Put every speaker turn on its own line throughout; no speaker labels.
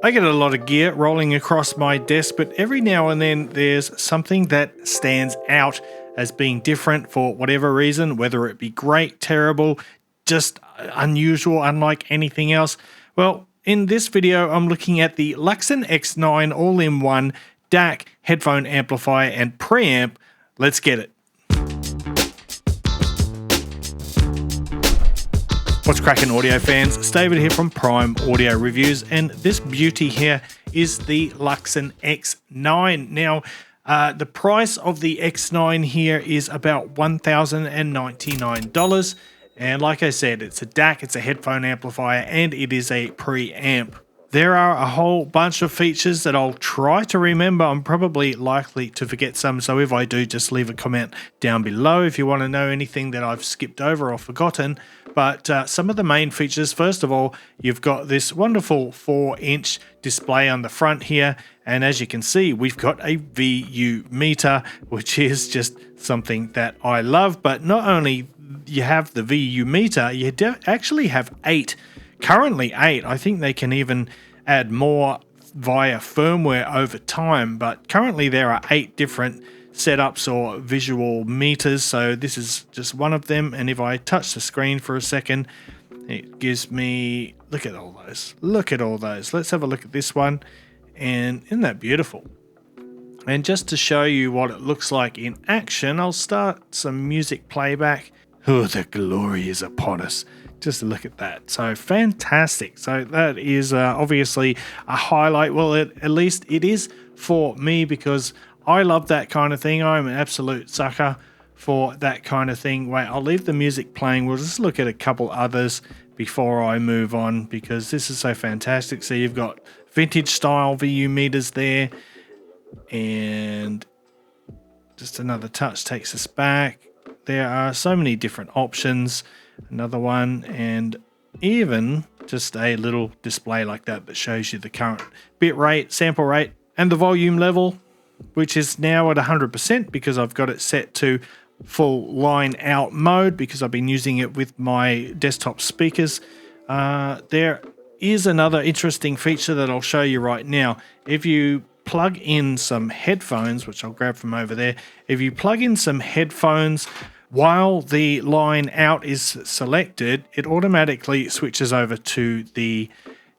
I get a lot of gear rolling across my desk, but every now and then there's something that stands out as being different for whatever reason, whether it be great, terrible, just unusual, unlike anything else. Well, in this video, I'm looking at the Luxsin X9 all-in-one DAC, headphone amplifier, and preamp. Let's get it. What's cracking, audio fans? It's David here from Prime Audio Reviews, and this beauty here is the Luxsin X9. Now, the price of the X9 here is about $1,099, and like I said, it's a DAC, it's a headphone amplifier, and it is a preamp. There are a whole bunch of features that I'll try to remember. I'm probably likely to forget some, so if I do, just leave a comment down below if you want to know anything that I've skipped over or forgotten. But some of the main features, first of all, you've got this wonderful 4-inch display on the front here, and as you can see, we've got a VU meter, which is just something that I love. But not only you have the VU meter, you actually have 8. Currently 8. I think they can even add more via firmware over time, but currently there are 8 different setups or visual meters, so this is just one of them. And if I touch the screen for a second, it gives me, look at all those, let's have a look at this one, and isn't that beautiful? And just to show you what it looks like in action, I'll start some music playback. Oh, the glory is upon us. Just look at that. So fantastic. So that is obviously a highlight. Well, at least it is for me, because I love that kind of thing. I'm an absolute sucker for that kind of thing. Wait, I'll leave the music playing. We'll just look at a couple others before I move on, because this is so fantastic. So you've got vintage style VU meters there, and just another touch takes us back. There are so many different options. Another one, and even just a little display like that shows you the current bit rate, sample rate, and the volume level, which is now at 100% because I've got it set to full line out mode because I've been using it with my desktop speakers. There is another interesting feature that I'll show you right now. If you plug in some headphones, which I'll grab from over there, if you plug in some headphones while the line out is selected, it automatically switches over to the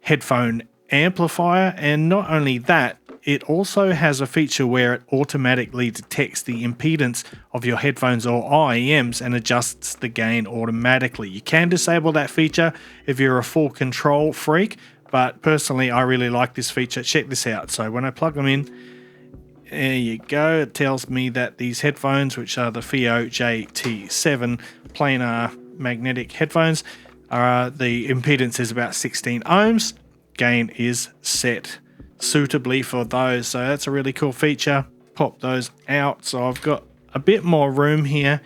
headphone amplifier. And not only that, it also has a feature where it automatically detects the impedance of your headphones or IEMs and adjusts the gain automatically. You can disable that feature if you're a full control freak, but personally I really like this feature. Check this out. So when I plug them in, there you go. It tells me that these headphones, which are the FIO JT7 planar magnetic headphones, the impedance is about 16 ohms. Gain is set suitably for those. So that's a really cool feature. Pop those out. So I've got a bit more room here,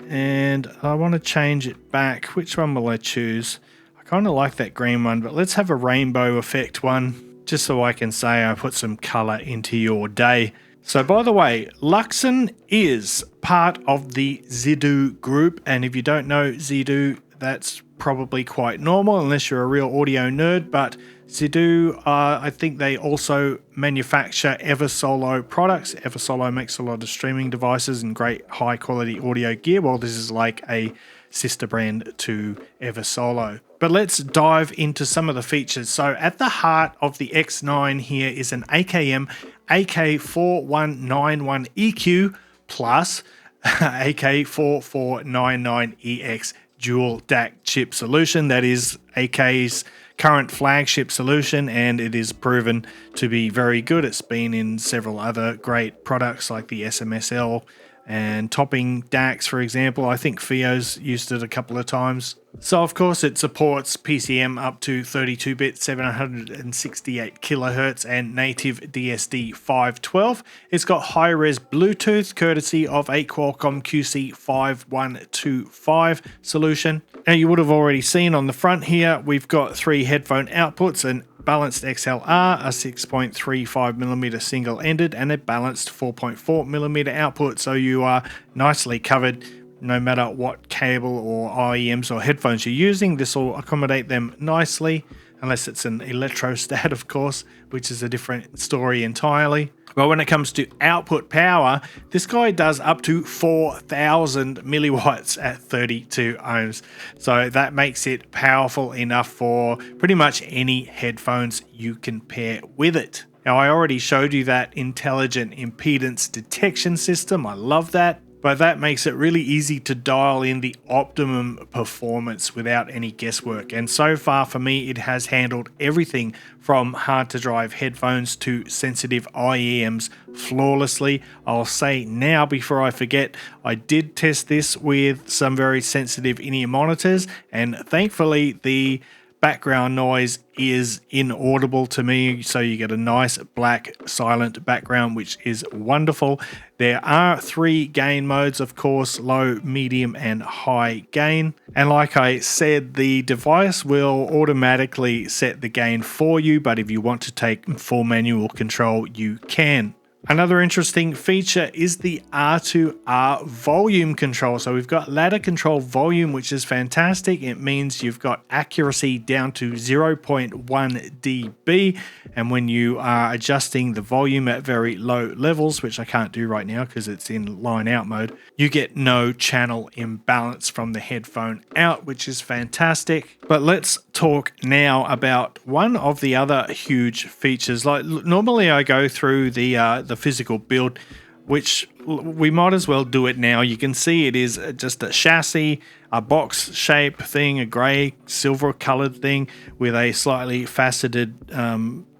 and I want to change it back. Which one will I choose? I kind of like that green one, but let's have a rainbow effect one, just so I can say I put some color into your day. So by the way, Luxsin is part of the Xidu group, and if you don't know Xidu, that's probably quite normal unless you're a real audio nerd. But Xidu, I think they also manufacture Eversolo products. Eversolo makes a lot of streaming devices and great high quality audio gear. Well, this is like a sister brand to Eversolo. But let's dive into some of the features. So at the heart of the X9 here is an AKM AK4191 EQ plus AK4499EX dual DAC chip solution. That is AK's current flagship solution, and it is proven to be very good. It's been in several other great products like the SMSL and topping DACs, for example. I think FIO's used it a couple of times. So of course it supports PCM up to 32-bit 768 kilohertz and native DSD 512. It's got high-res Bluetooth courtesy of a Qualcomm QC5125 solution. Now you would have already seen on the front here, we've got 3 headphone outputs, an balanced XLR, a 6.35mm single-ended, and a balanced 4.4mm output. So you are nicely covered no matter what cable or IEMs or headphones you're using. This will accommodate them nicely. unless it's an electrostat, of course, which is a different story entirely. But when it comes to output power, this guy does up to 4,000 milliwatts at 32 ohms. So that makes it powerful enough for pretty much any headphones you can pair with it. Now, I already showed you that intelligent impedance detection system. I love that. But that makes it really easy to dial in the optimum performance without any guesswork. And so far for me, it has handled everything from hard to drive headphones to sensitive IEMs flawlessly. I'll say now before I forget, I did test this with some very sensitive in-ear monitors, and thankfully the background noise is inaudible to me, so you get a nice black silent background, which is wonderful. There are 3 gain modes, of course: low, medium and high gain. And like I said, the device will automatically set the gain for you, but if you want to take full manual control, you can. Another interesting feature is the R2R volume control. So we've got ladder control volume, which is fantastic. It means you've got accuracy down to 0.1 dB. And when you are adjusting the volume at very low levels, which I can't do right now because it's in line out mode, you get no channel imbalance from the headphone out, which is fantastic. But let's talk now about one of the other huge features. Like normally I go through the physical build, which we might as well do it now. You can see it is just a chassis, a box shape thing, a grey silver colored thing with a slightly faceted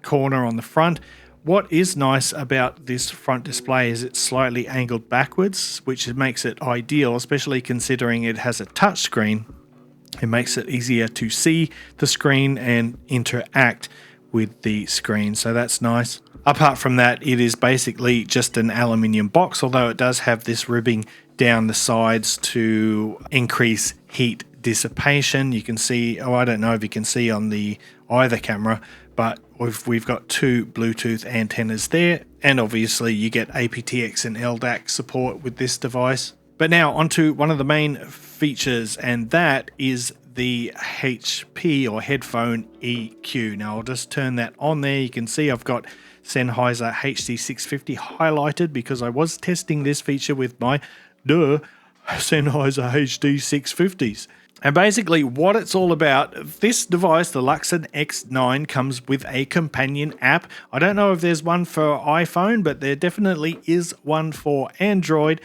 corner on the front. What is nice about this front display is it's slightly angled backwards, which makes it ideal, especially considering it has a touch screen. It makes it easier to see the screen and interact with the screen, so that's nice. Apart from that, it is basically just an aluminium box, although it does have this ribbing down the sides to increase heat dissipation. You can see, I don't know if you can see on the either camera, but we've got 2 Bluetooth antennas there, and obviously you get aptX and LDAC support with this device. But now onto one of the main features, and that is the HP or Headphone EQ. Now I'll just turn that on there. You can see I've got Sennheiser HD650 highlighted because I was testing this feature with my Sennheiser HD650s. And basically what it's all about, this device, the Luxsin X9, comes with a companion app. I don't know if there's one for iPhone, but there definitely is one for Android,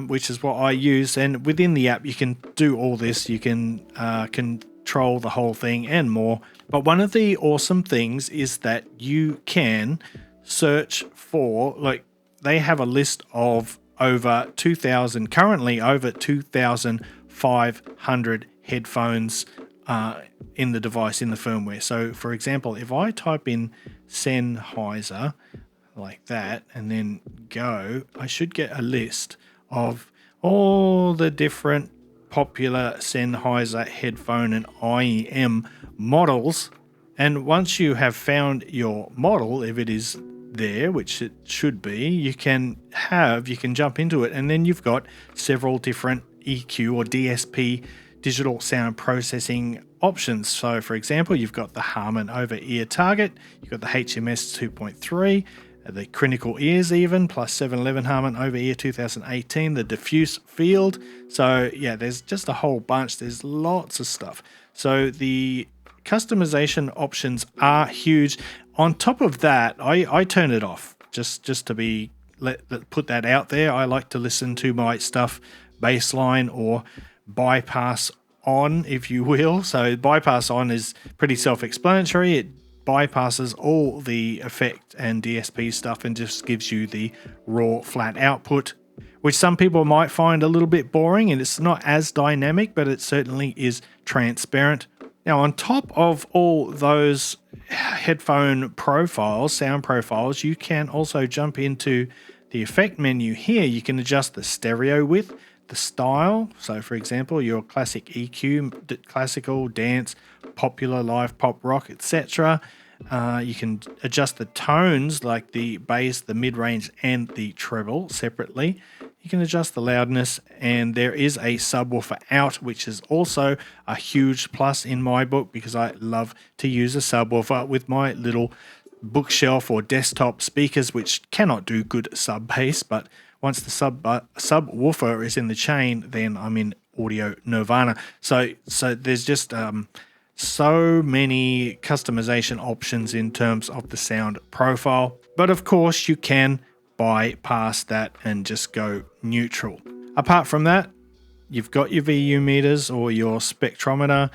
which is what I use. And within the app, you can do all this. You can control the whole thing and more. But one of the awesome things is that you can search for, like, they have a list of over 2,000, currently over 2,500 headphones in the device, in the firmware. So for example, if I type in Sennheiser like that and then go, I should get a list of all the different popular Sennheiser headphone and IEM models. And once you have found your model, if it is there, which it should be, you can jump into it, and then you've got several different EQ or DSP digital sound processing options. So for example, you've got the Harman over ear target, you've got the HMS 2.3, the critical ears even, plus 711 Harman over ear 2018, the diffuse field. So yeah, there's just a whole bunch. There's lots of stuff. So the customization options are huge. On top of that, I turn it off just to be put that out there. I like to listen to my stuff baseline or bypass on, if you will. So bypass on is pretty self-explanatory. It bypasses all the effect and DSP stuff and just gives you the raw flat output, which some people might find a little bit boring, and it's not as dynamic, but it certainly is transparent. Now, on top of all those headphone profiles, sound profiles, you can also jump into the effect menu here. You can adjust the stereo width, the style. So for example, your classic EQ, classical, dance, popular, live, pop, rock, etc. You can adjust the tones like the bass, the mid-range and the treble separately. You can adjust the loudness, and there is a subwoofer out, which is also a huge plus in my book because I love to use a subwoofer with my little bookshelf or desktop speakers, which cannot do good sub bass. But once the subwoofer is in the chain, then I'm in audio nirvana. So there's just so many customization options in terms of the sound profile. But of course, you can bypass that and just go neutral. Apart from that, you've got your VU meters or your spectrometer.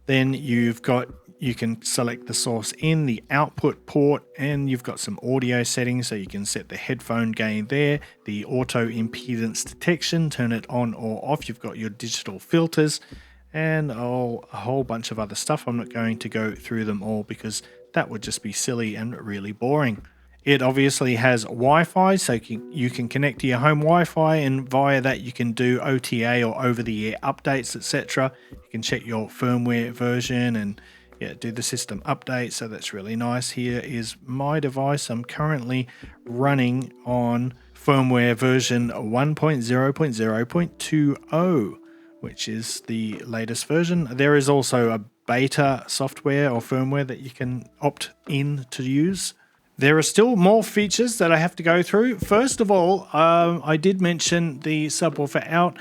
Then you can select the source in the output port, and you've got some audio settings, so you can set the headphone gain there, the auto impedance detection, turn it on or off. You've got your digital filters and a whole bunch of other stuff. I'm not going to go through them all because that would just be silly and really boring. It obviously has Wi-Fi, so you can connect to your home Wi-Fi, and via that you can do OTA or over-the-air updates, etc. You can check your firmware version and do the system update, so that's really nice. Here is my device. I'm currently running on firmware version 1.0.0.20, which is the latest version. There is also a beta software or firmware that you can opt in to use. There are still more features that I have to go through. First of all, I did mention the subwoofer out.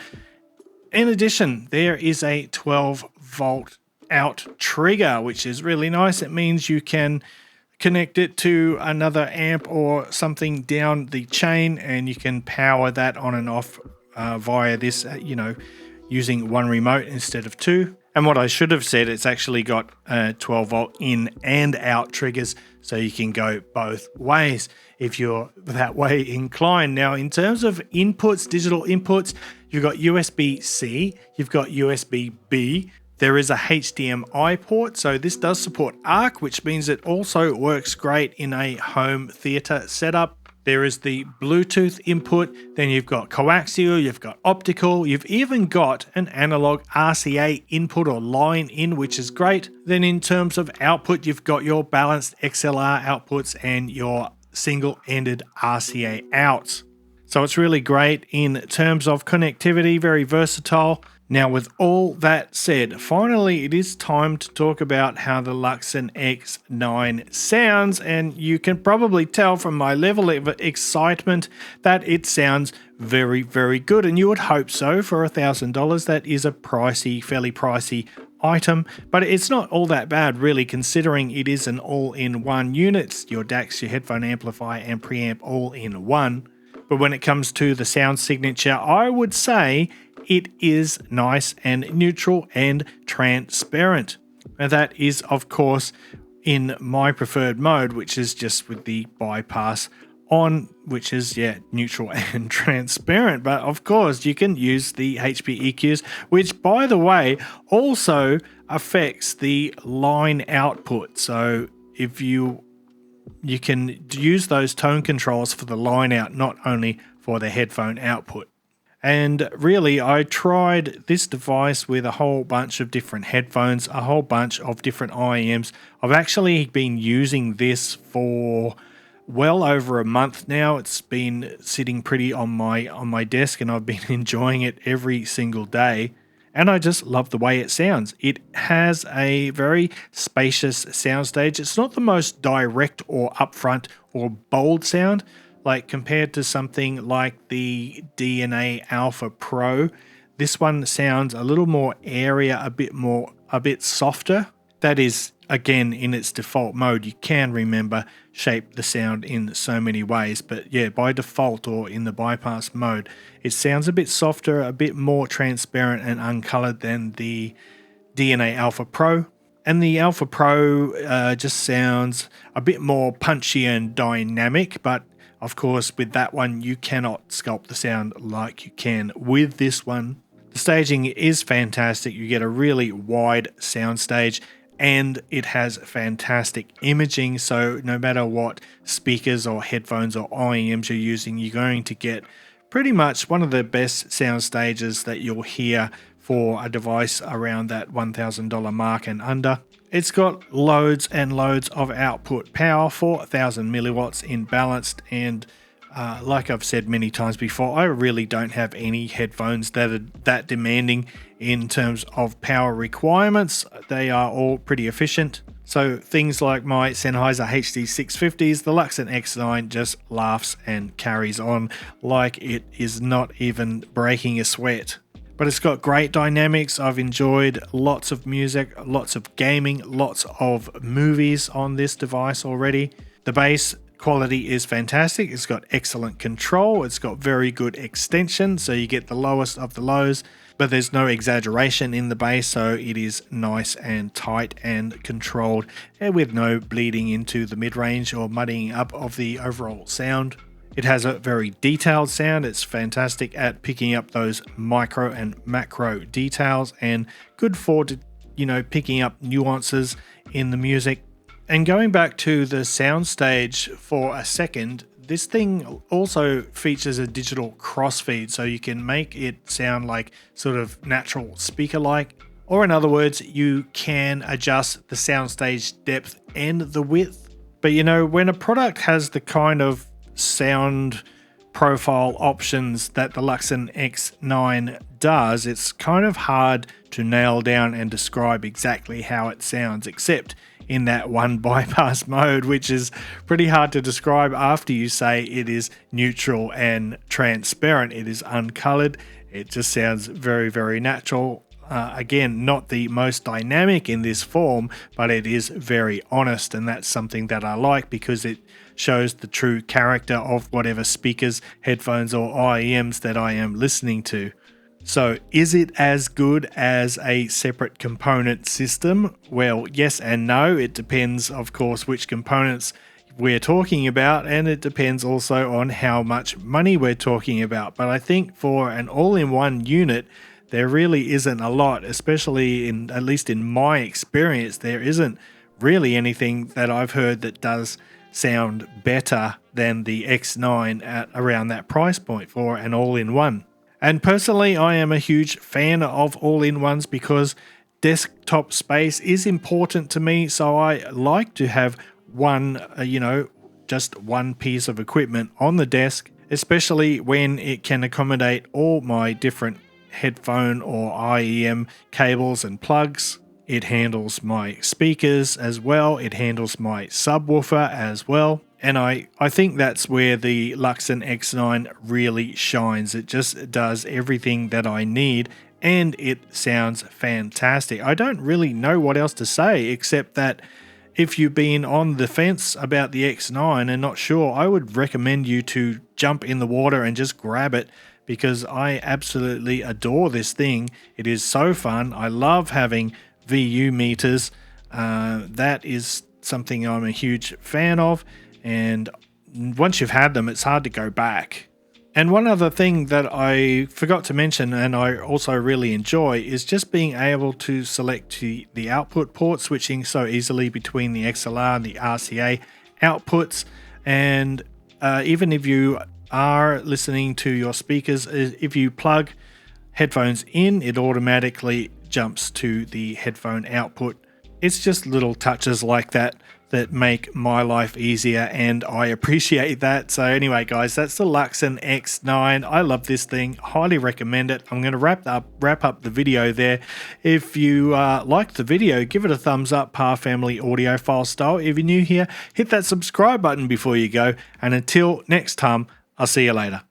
In addition, there is a 12-volt out trigger, which is really nice. It means you can connect it to another amp or something down the chain, and you can power that on and off via this, using one remote instead of two. And what I should have said, it's actually got 12-volt in and out triggers, so you can go both ways if you're that way inclined. Now, in terms of inputs, digital inputs, you've got USB-C, you've got USB-B. There is a HDMI port, so this does support ARC, which means it also works great in a home theater setup. There is the Bluetooth input, then you've got coaxial, you've got optical, you've even got an analog RCA input or line in, which is great. Then in terms of output, you've got your balanced XLR outputs and your single-ended RCA outs. So it's really great in terms of connectivity, very versatile. Now, with all that said, finally it is time to talk about how the Luxsin X9 sounds, and you can probably tell from my level of excitement that it sounds very, very good, and you would hope so for $1,000. That is a fairly pricey item, but it's not all that bad really, considering it is an all-in-one unit. Your DACs, your headphone amplifier and preamp all in one. But when it comes to the sound signature, I would say it is nice and neutral and transparent. And that is, of course, in my preferred mode, which is just with the bypass on, which is, neutral and transparent. But of course, you can use the HP EQs, which, by the way, also affects the line output. So if you can use those tone controls for the line out, not only for the headphone output. And really, I tried this device with a whole bunch of different headphones, a whole bunch of different IEMs. I've actually been using this for well over a month now. It's been sitting pretty on my desk, and I've been enjoying it every single day. And I just love the way it sounds. It has a very spacious soundstage. It's not the most direct or upfront or bold sound, like compared to something like the DNA Alpha Pro. This one sounds a little more airier, a bit softer. That is, again, in its default mode. You can, remember, shape the sound in so many ways, but by default or in the bypass mode, it sounds a bit softer, a bit more transparent and uncolored than the DNA Alpha Pro. And the Alpha Pro just sounds a bit more punchy and dynamic, but of course, with that one, you cannot sculpt the sound like you can with this one. The staging is fantastic. You get a really wide sound stage, and it has fantastic imaging. So no matter what speakers or headphones or IEMs you're using, you're going to get pretty much one of the best sound stages that you'll hear for a device around that $1,000 mark and under. It's got loads and loads of output power, 4,000 milliwatts in balanced and Like I've said many times before, I really don't have any headphones that are that demanding in terms of power requirements. They are all pretty efficient. So things like my Sennheiser HD650s, the Luxsin X9 just laughs and carries on like it is not even breaking a sweat. But it's got great dynamics. I've enjoyed lots of music, lots of gaming, lots of movies on this device already. The bass quality is fantastic. It's got excellent control. It's got very good extension, so you get the lowest of the lows, but there's no exaggeration in the bass, so it is nice and tight and controlled, and with no bleeding into the mid-range or muddying up of the overall sound. It has a very detailed sound. It's fantastic at picking up those micro and macro details, and good for, picking up nuances in the music. And going back to the soundstage for a second, this thing also features a digital crossfeed, so you can make it sound like sort of natural speaker-like. Or in other words, you can adjust the soundstage depth and the width. But when a product has the kind of sound profile options that the Luxsin X9 does, it's kind of hard to nail down and describe exactly how it sounds, except in that one bypass mode, which is pretty hard to describe after you say it is neutral and transparent. It is uncolored. It just sounds very, very natural. Again, not the most dynamic in this form, but it is very honest, and that's something that I like because it shows the true character of whatever speakers, headphones, or IEMs that I am listening to. So is it as good as a separate component system? Well, yes and no. It depends, of course, which components we're talking about, and it depends also on how much money we're talking about. But I think for an all-in-one unit, there really isn't a lot, especially at least in my experience, there isn't really anything that I've heard that does sound better than the X9 at around that price point for an all-in-one. And personally, I am a huge fan of all-in-ones because desktop space is important to me, so I like to have one, just one piece of equipment on the desk, especially when it can accommodate all my different headphone or IEM cables and plugs. It handles my speakers as well. It handles my subwoofer as well. And I think that's where the Luxsin X9 really shines. It just does everything that I need, and it sounds fantastic. I don't really know what else to say except that if you've been on the fence about the X9 and not sure, I would recommend you to jump in the water and just grab it, because I absolutely adore this thing. It is so fun. I love having VU meters. That is something I'm a huge fan of, and once you've had them, it's hard to go back. And one other thing that I forgot to mention, and I also really enjoy, is just being able to select the output port, switching so easily between the XLR and the RCA outputs. And even if you are listening to your speakers, if you plug headphones in, it automatically jumps to the headphone output. It's just little touches like that that make my life easier, and I appreciate that. So anyway, guys, that's the Luxsin X9. I love this thing, highly recommend it. I'm going to wrap up the video there. If you liked the video, give it a thumbs up, Pa Family Audiophile style. If you're new here, hit that subscribe button before you go, and until next time, I'll see you later.